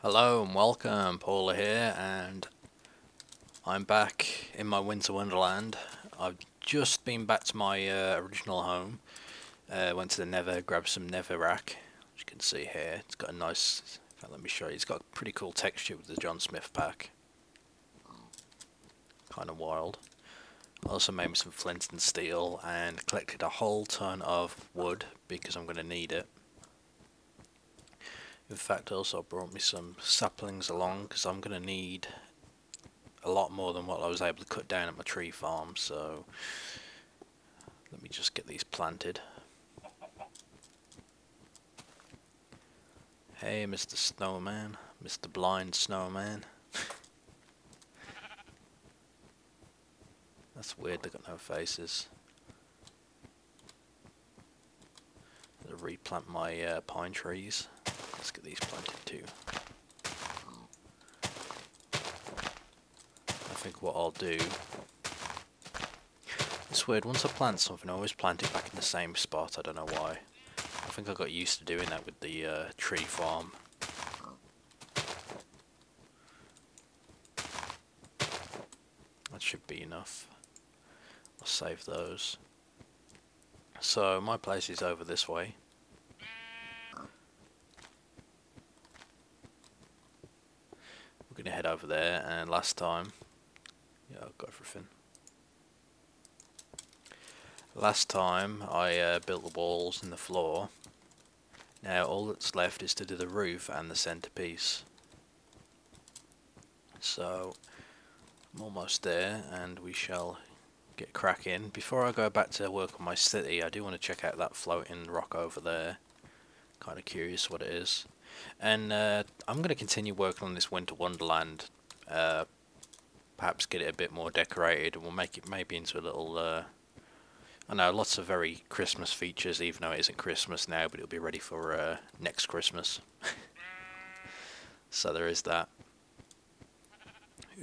Hello and welcome, Pauleh here, and I'm back in my winter wonderland. I've just been back to my original home. Went to the Nether, grabbed some netherrack. As you can see here, it's got a nice. In fact, let me show you. It's got a pretty cool texture with the John Smith pack. Kind of wild. I also made me some flint and steel and collected a whole ton of wood because I'm going to need it. In fact, I also brought me some saplings along because I'm going to need a lot more than what I was able to cut down at my tree farm, so let me just get these planted. Hey, Mr. Snowman, Mr. Blind Snowman. That's weird, they got no faces. I'll replant my pine trees. Let's get these planted too. I think what I'll do... It's weird, once I plant something I always plant it back in the same spot, I don't know why. I think I got used to doing that with the tree farm. That should be enough. I'll save those. So my place is over this way. We're gonna head over there, and last time, yeah, I've got everything. Last time I built the walls and the floor. Now all that's left is to do the roof and the centerpiece. So I'm almost there, and we shall get cracking. Before I go back to work on my city, I do want to check out that floating rock over there. Kind of curious what it is. And I'm going to continue working on this winter wonderland. Perhaps get it a bit more decorated, and we'll make it maybe into a little... I know, lots of very Christmas features, even though it isn't Christmas now, but it'll be ready for next Christmas. So there is that.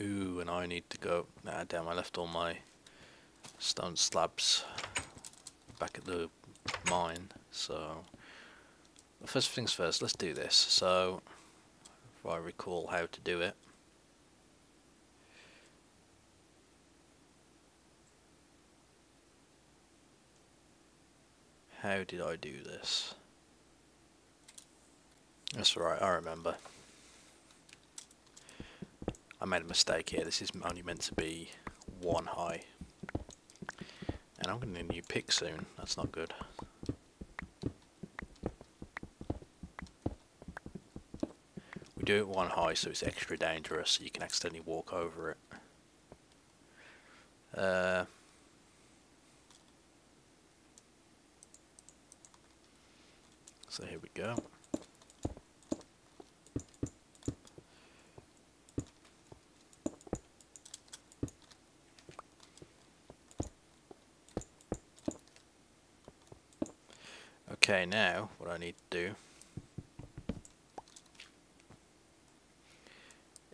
Ooh, and I need to go... Nah, damn, I left all my stone slabs back at the mine, so... First things first, let's do this. So, if I recall how to do it. How did I do this? That's right, I remember. I made a mistake here, this is only meant to be one high. And I'm going to need a new pick soon, that's not good. We do it one high so it's extra dangerous, so you can accidentally walk over it. So here we go. Okay, now what I need to do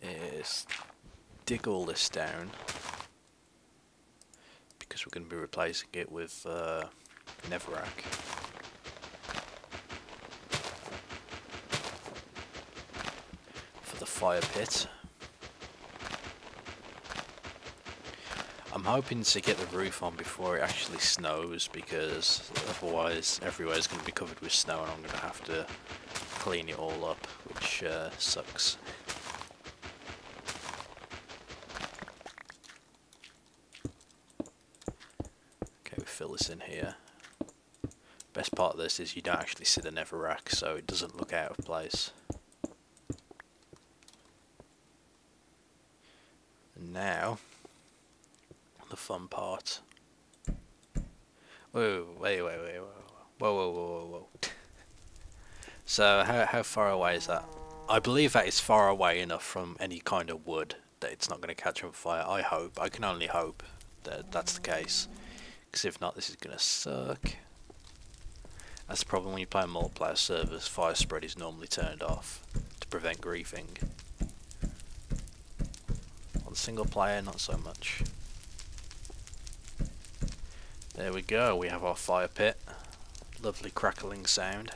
is dig all this down, because we're going to be replacing it with netherrack. For the fire pit. I'm hoping to get the roof on before it actually snows, because otherwise everywhere's going to be covered with snow and I'm going to have to clean it all up, which sucks. Okay, we fill this in here. Best part of this is you don't actually see the netherrack, so it doesn't look out of place. And now, the fun part. Whoa, wait, whoa. So how far away is that? I believe that is far away enough from any kind of wood that it's not going to catch on fire. I hope. I can only hope that that's the case. Because if not, this is going to suck. That's the problem when you play multiplayer servers. Fire spread is normally turned off to prevent griefing. On single player, not so much. There we go, we have our fire pit. Lovely crackling sound.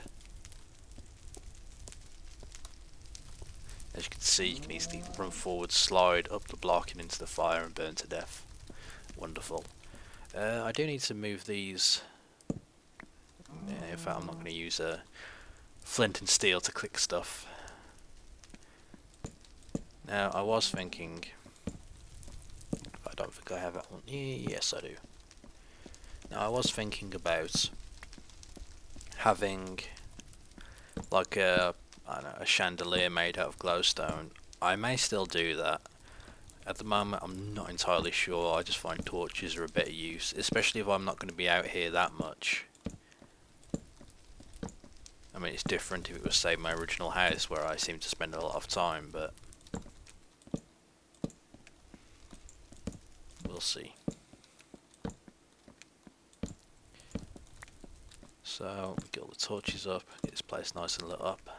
As you can see, you can easily run forward, slide up the block and into the fire and burn to death. Wonderful. I do need to move these. Yeah, in fact, I'm not going to use flint and steel to click stuff. Now, I was thinking. I don't think I have that one. Yes, I do. Now, I was thinking about having like I don't know, a chandelier made out of glowstone. I may still do that. At the moment, I'm not entirely sure. I just find torches are a better use, especially if I'm not going to be out here that much. I mean, it's different if it was, say, my original house where I seem to spend a lot of time, but we'll see. So, get all the torches up, get this place nice and lit up.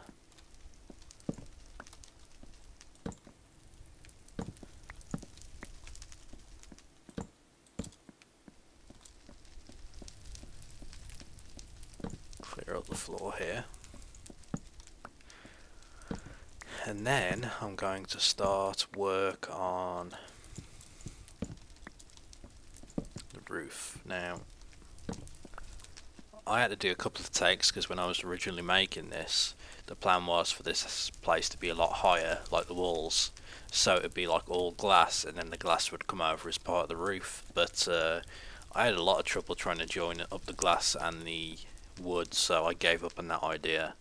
Clear up the floor here. And then I'm going to start work on the roof. Now, I had to do a couple of takes because when I was originally making this, the plan was for this place to be a lot higher, like the walls, so it would be like all glass, and then the glass would come over as part of the roof. But I had a lot of trouble trying to join up the glass and the wood, so I gave up on that idea.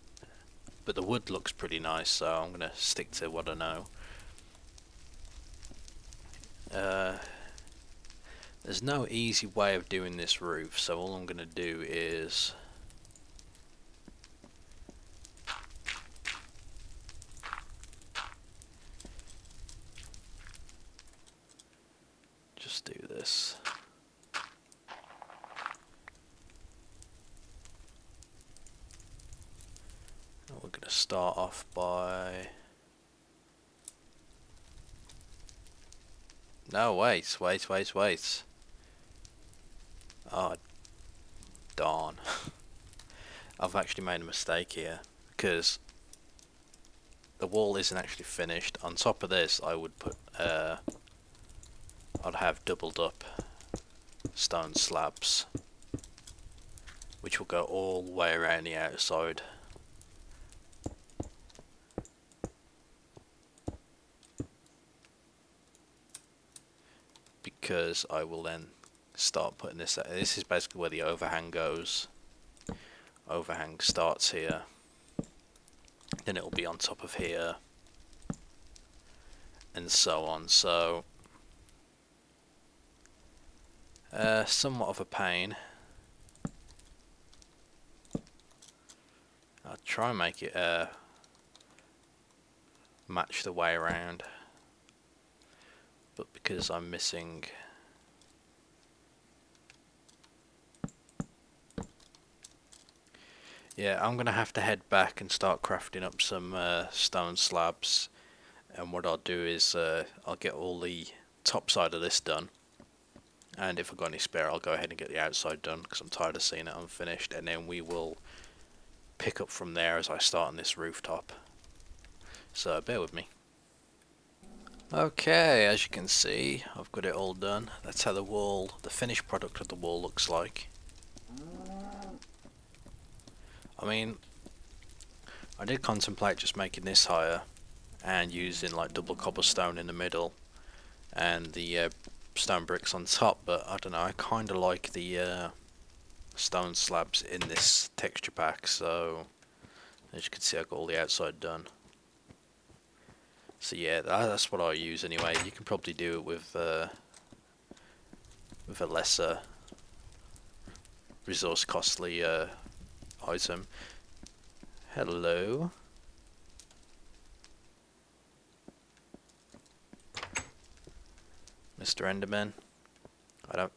But the wood looks pretty nice, so I'm going to stick to what I know. There's no easy way of doing this roof, so all I'm going to do is just do this. And we're going to start off by... No, wait. Oh, darn. I've actually made a mistake here, because the wall isn't actually finished. On top of this, I would put, I'd have doubled up stone slabs, which will go all the way around the outside. Because I will then start putting this out. This is basically where the overhang goes. Overhang starts here, then it will be on top of here, and so on. So somewhat of a pain. I'll try and make it match the way around, but because I'm missing yeah, I'm gonna have to head back and start crafting up some stone slabs, and what I'll do is I'll get all the top side of this done, and if I've got any spare I'll go ahead and get the outside done because I'm tired of seeing it unfinished, and then we will pick up from there as I start on this rooftop. So bear with me. Okay, as you can see, I've got it all done. That's how the finished product of the wall looks like. I mean, I did contemplate just making this higher and using like double cobblestone in the middle and the stone bricks on top, but I don't know, I kind of like the stone slabs in this texture pack, so as you can see I got all the outside done. So yeah, that's what I use anyway. You can probably do it with a lesser resource costly item. Hello. Mr. Enderman. I don't...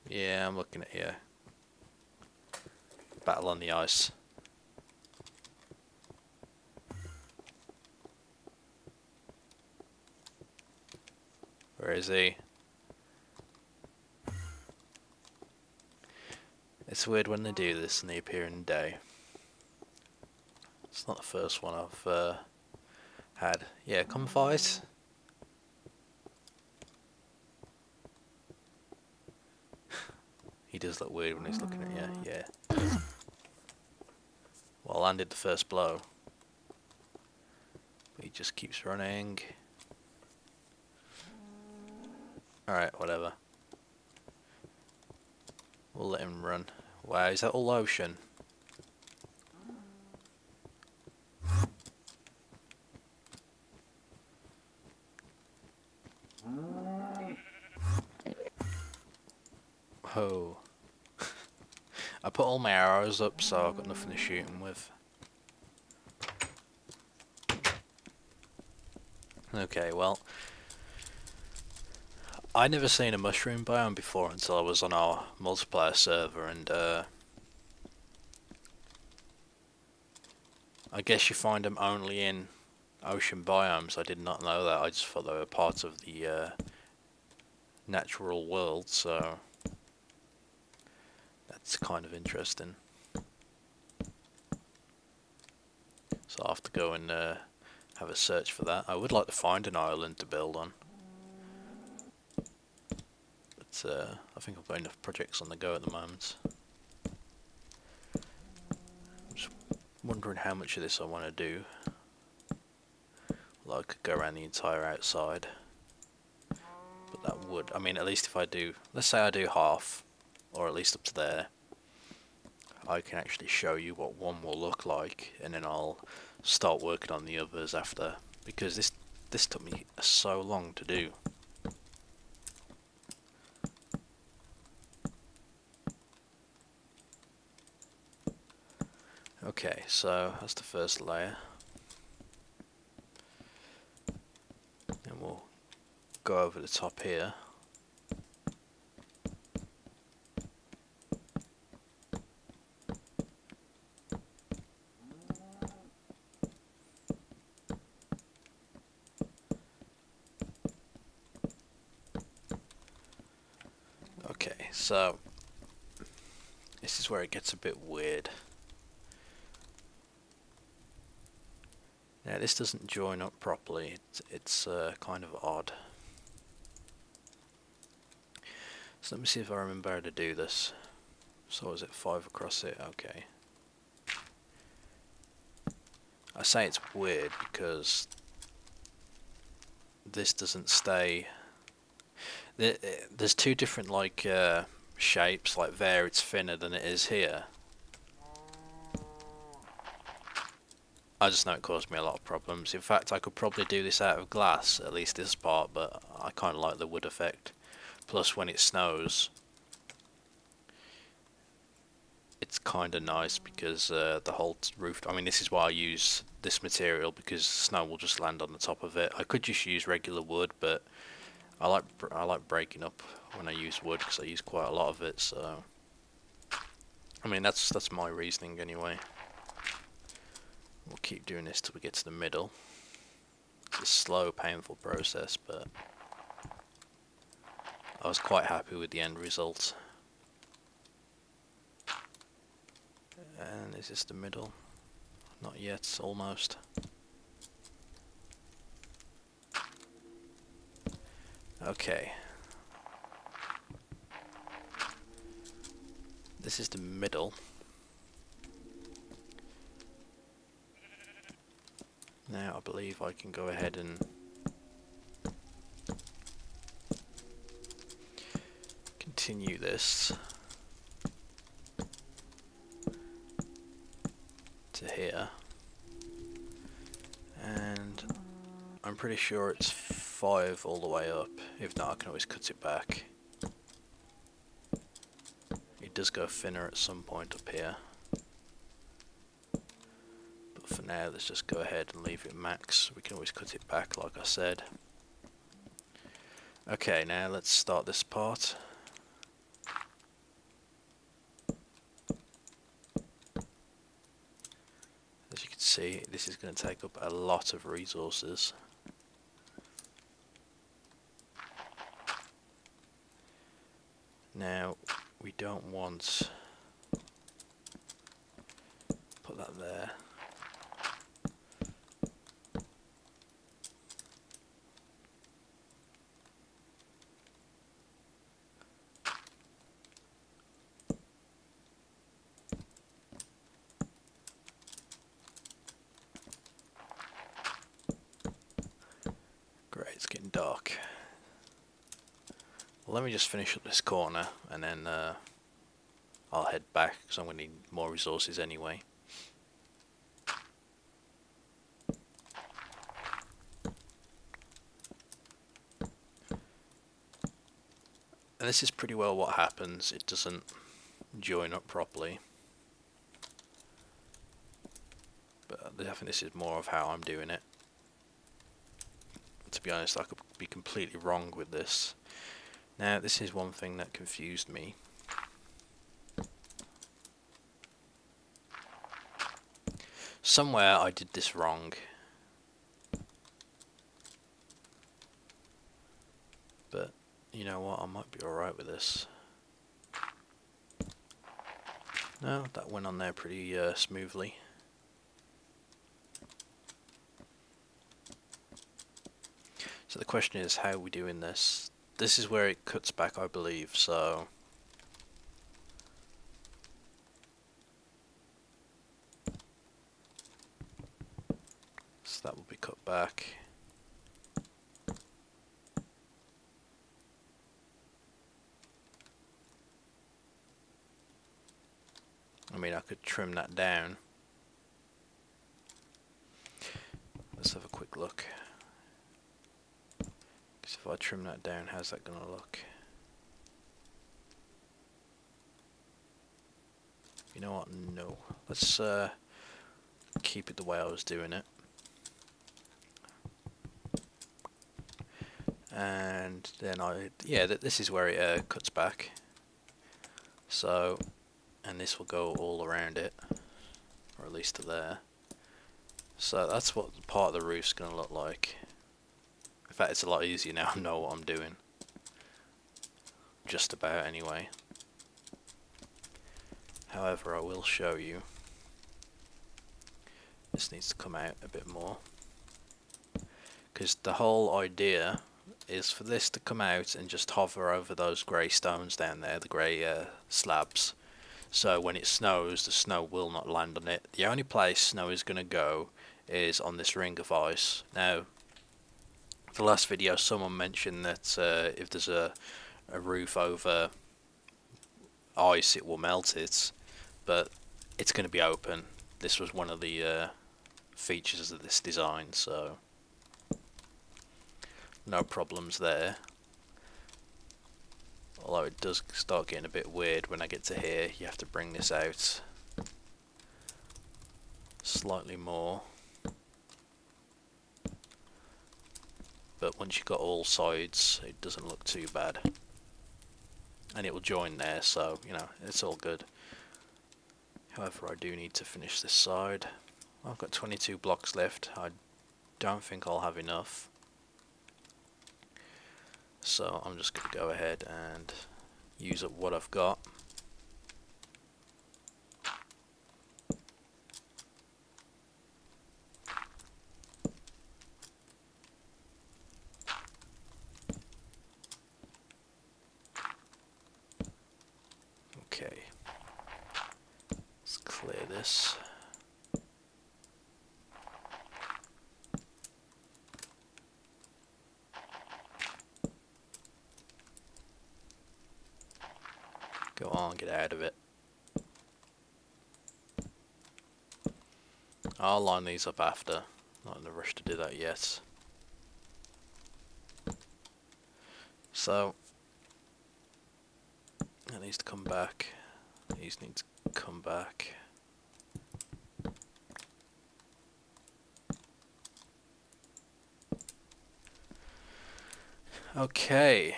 Yeah, I'm looking at you. Battle on the ice. Where is he? It's weird when they do this and they appear in the day. It's not the first one I've had. Yeah, come fight. He does look weird when he's looking at you, yeah. Well, I landed the first blow. But he just keeps running. Alright, whatever. We'll let him run. Wow, is that all ocean? Oh. I put all my arrows up, so I've got nothing to shoot him with. Okay, well, I never seen a mushroom biome before until I was on our multiplayer server, and I guess you find them only in ocean biomes. I did not know that. I just thought they were part of the natural world, so that's kind of interesting. So I'll have to go and have a search for that. I would like to find an island to build on. But I think I've got enough projects on the go at the moment. I'm just wondering how much of this I want to do. Well, I could go around the entire outside. But that would, I mean, at least if I do, let's say I do half, or at least up to there, I can actually show you what one will look like, and then I'll start working on the others after, because this took me so long to do. Okay, so that's the first layer. And we'll go over the top here. Okay, so this is where it gets a bit weird. Now this doesn't join up properly, it's kind of odd. So let me see if I remember how to do this. So is it 5 across it? Okay. I say it's weird because this doesn't stay. There's two different like shapes, like there it's thinner than it is here. I just know it caused me a lot of problems. In fact, I could probably do this out of glass, at least this part, but I kind of like the wood effect. Plus when it snows, it's kind of nice because the whole roof, I mean this is why I use this material, because snow will just land on the top of it. I could just use regular wood, but I like breaking up when I use wood because I use quite a lot of it, so I mean that's my reasoning anyway. We'll keep doing this till we get to the middle. It's a slow, painful process, but I was quite happy with the end result. And is this the middle? Not yet, almost. Okay. This is the middle. Now I believe I can go ahead and continue this to here, and I'm pretty sure it's 5 all the way up. If not, I can always cut it back. It does go thinner at some point up here. For now, let's just go ahead and leave it max. We can always cut it back, like I said. Okay, now let's start this part. As you can see, this is going to take up a lot of resources. Now, we don't want... put that there. dark. Well, let me just finish up this corner and then I'll head back because I'm going to need more resources anyway. And this is pretty well what happens. It doesn't join up properly. But I think this is more of how I'm doing it. To be honest, I could be completely wrong with this. Now, this is one thing that confused me. Somewhere I did this wrong. But, you know what, I might be alright with this. No, that went on there pretty smoothly. So the question is, how are we doing this? This is where it cuts back, I believe, so... So that will be cut back. I mean, I could trim that down. Let's have a quick look. Because if I trim that down, how's that going to look? You know what? No. Let's keep it the way I was doing it. And then this is where it cuts back. So, and this will go all around it, or at least to there. So that's what part of the roof's going to look like. In fact, it's a lot easier now. I know what I'm doing. Just about, anyway. However, I will show you. This needs to come out a bit more. Because the whole idea is for this to come out and just hover over those grey stones down there, the grey slabs. So when it snows, the snow will not land on it. The only place snow is going to go is on this ring of ice. Now, the last video someone mentioned that if there's a roof over ice, it will melt it, but it's going to be open. This was one of the features of this design, so no problems there. Although it does start getting a bit weird when I get to here. You have to bring this out slightly more. But once you've got all sides, it doesn't look too bad. And it will join there, so, you know, it's all good. However, I do need to finish this side. I've got 22 blocks left. I don't think I'll have enough. So I'm just going to go ahead and use up what I've got. Okay, let's clear this. Go on, get out of it. I'll line these up after. Not in a rush to do that yet. So that needs to come back. These need to come back. Okay.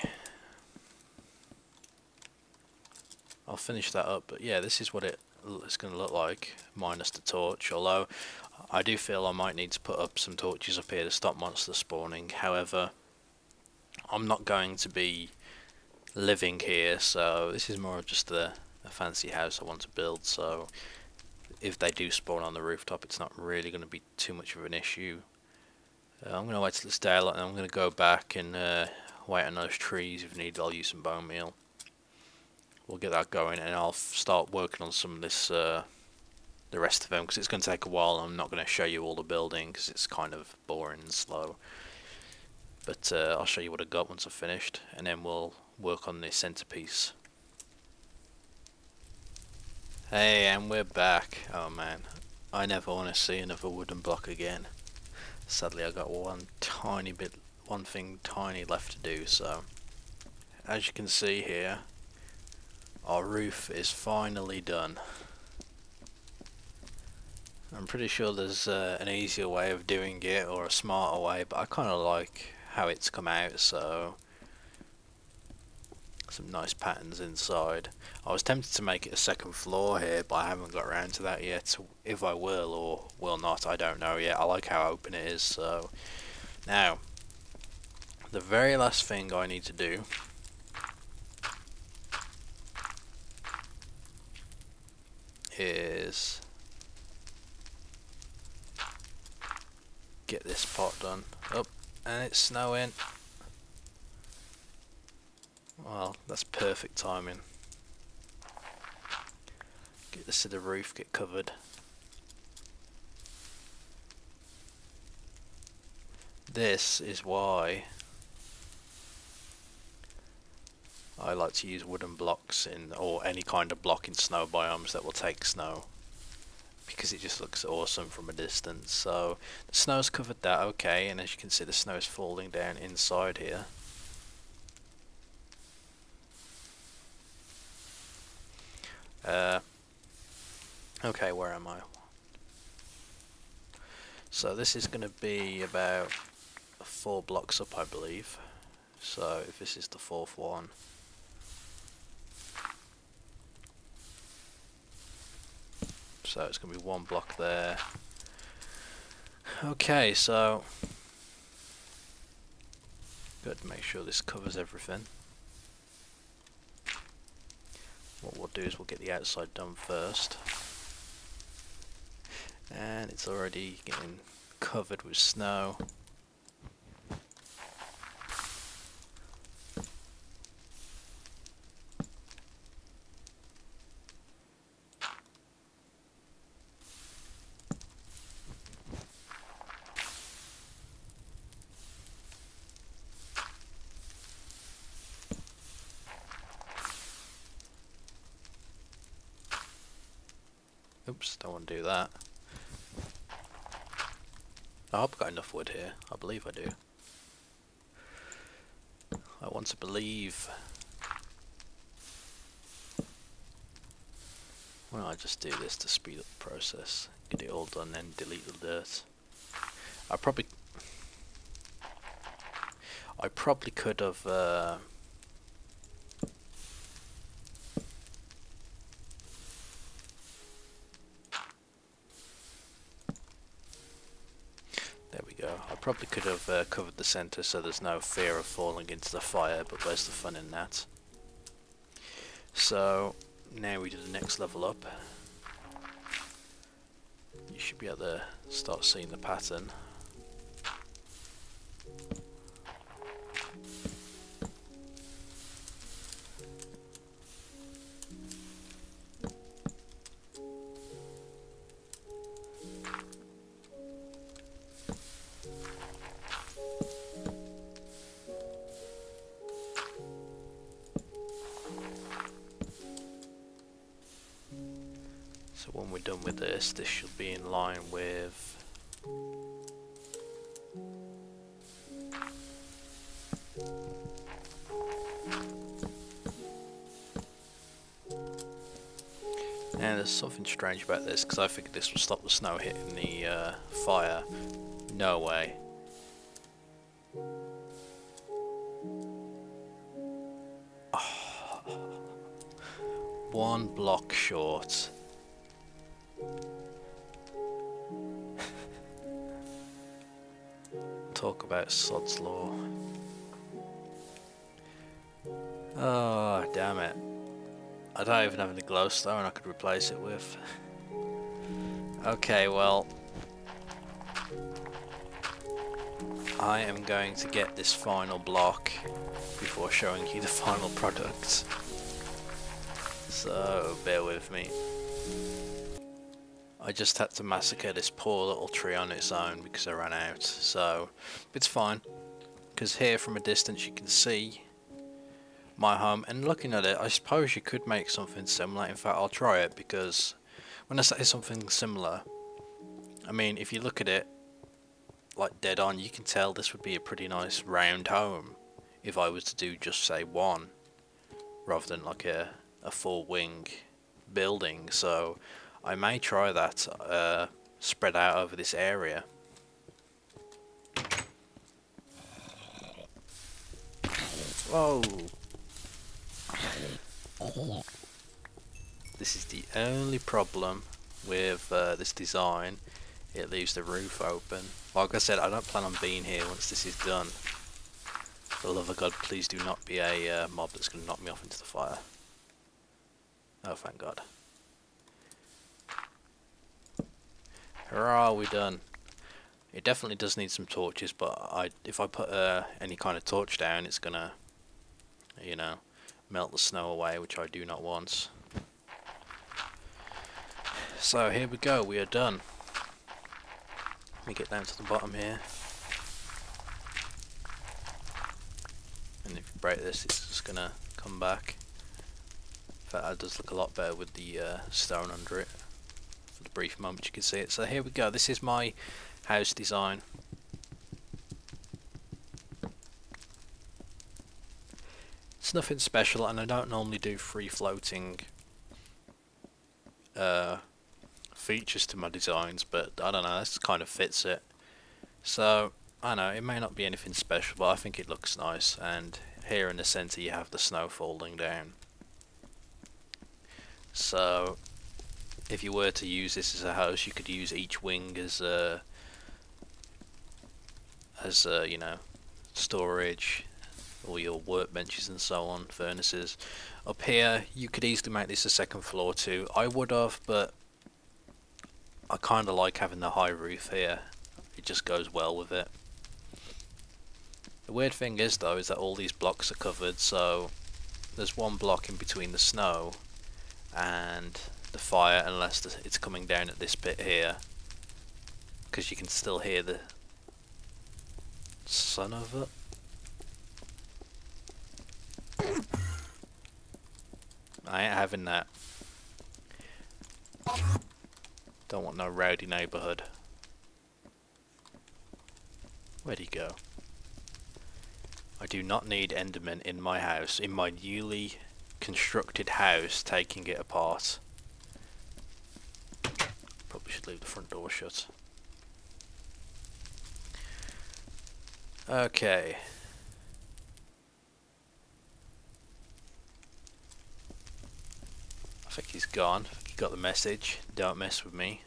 I'll finish that up, but yeah, this is what it's going to look like, minus the torch, although I do feel I might need to put up some torches up here to stop monster spawning. However, I'm not going to be living here, so this is more just a fancy house I want to build, so if they do spawn on the rooftop, it's not really going to be too much of an issue. I'm going to wait till it's daylight, and I'm going to go back and wait on those trees. If needed, I'll use some bone meal. We'll get that going, and I'll start working on some of this, the rest of them, because it's going to take a while. I'm not going to show you all the building because it's kind of boring and slow. But I'll show you what I got once I've finished, and then we'll work on the centerpiece. Hey, and we're back. Oh man, I never want to see another wooden block again. Sadly, I got one thing tiny left to do. So, as you can see here, our roof is finally done. I'm pretty sure there's an easier way of doing it, or a smarter way, but I kind of like how it's come out. So, some nice patterns inside. I was tempted to make it a second floor here, but I haven't got around to that yet. If I will or will not, I don't know yet. I like how open it is. So now the very last thing I need to do is get this part done. Oh, and it's snowing. Well, that's perfect timing. Get this to the roof, get covered. This is why I like to use wooden blocks or any kind of block in snow biomes that will take snow, because it just looks awesome from a distance. So the snow's covered that, okay, and as you can see the snow is falling down inside here. Okay, where am I? So this is going to be about 4 blocks up, I believe. So if this is the 4th one, so it's going to be 1 block there. Okay, so good, make sure this covers everything. What we'll do is we'll get the outside done first. And it's already getting covered with snow. Oops, don't want to do that. I hope I've got enough wood here. I believe I do. I want to believe. Why don't I just do this to speed up the process? Get it all done, then delete the dirt. I probably could have there we go. I probably could have covered the center so there's no fear of falling into the fire, but where's the fun in that? So now we do the next level up. You should be able to start seeing the pattern. So when we're done with this should be in line with and there's something strange about this, because I figured this would stop the snow hitting the fire. No way. Oh. 1 block short. Talk about sod's law. Oh, damn it. I don't even have any glowstone I could replace it with. Okay, well, I am going to get this final block before showing you the final product. So, bear with me. I just had to massacre this poor little tree on its own because I ran out, so it's fine. because here from a distance you can see my home, and looking at it I suppose you could make something similar. In fact, I'll try it, because when I say something similar, I mean if you look at it like dead on, you can tell this would be a pretty nice round home if I was to do just say one rather than like a full wing building. So I may try that spread out over this area. Whoa! This is the only problem with this design. It leaves the roof open. Like I said, I don't plan on being here once this is done. For the love of God, please do not be a mob that's going to knock me off into the fire. Oh, thank God. Hurrah, we're done. It definitely does need some torches, but if I put any kind of torch down, it's gonna, you know, melt the snow away, which I do not want. So here we go, we are done. Let me get down to the bottom here. And if you break this, it's just gonna come back. In fact, that does look a lot better with the stone under it. For the brief moment you can see it. So here we go, this is my house design. It's nothing special, and I don't normally do free floating features to my designs, but I don't know, this kind of fits it. So I know it may not be anything special, but I think it looks nice. And here in the center you have the snow falling down. So if you were to use this as a house, you could use each wing as you know, storage, all your workbenches and so on, furnaces. Up here you could easily make this a second floor too. I would have, but I kind of like having the high roof here. It just goes well with it. The weird thing is though, is that all these blocks are covered, so there's one block in between the snow and the fire, unless it's coming down at this bit here, because you can still hear the son of it. I ain't having that. Don't want no rowdy neighbourhood. Where'd he go? I do not need Endermen in my house, in my newly constructed house, taking it apart. Probably should leave the front door shut. Okay. I think he's gone. I think he got the message. Don't mess with me.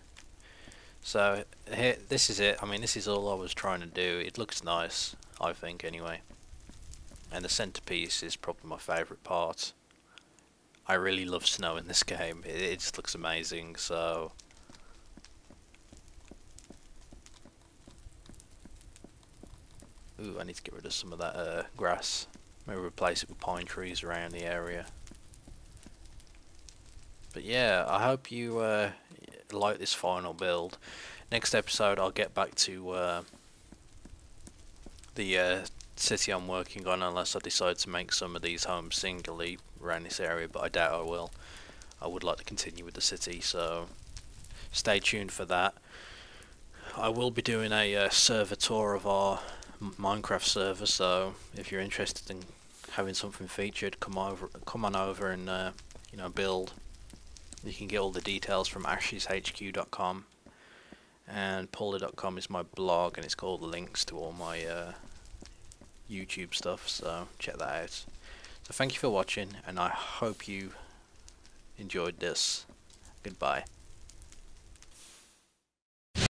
So here, this is it. I mean, this is all I was trying to do. It looks nice, I think, anyway. And the centerpiece is probably my favourite part. I really love snow in this game. It just looks amazing. So ooh, I need to get rid of some of that grass. Maybe replace it with pine trees around the area. But yeah, I hope you like this final build. Next episode I'll get back to the city I'm working on, unless I decide to make some of these homes singly around this area, but I doubt I will. I would like to continue with the city, so stay tuned for that. I will be doing a server tour of our Minecraft server, so if you're interested in having something featured, come on over and you know, build. You can get all the details from asheshq.com, and Pauleh.com is my blog, and it's got all the links to all my YouTube stuff, so check that out. So thank you for watching, and I hope you enjoyed this. Goodbye.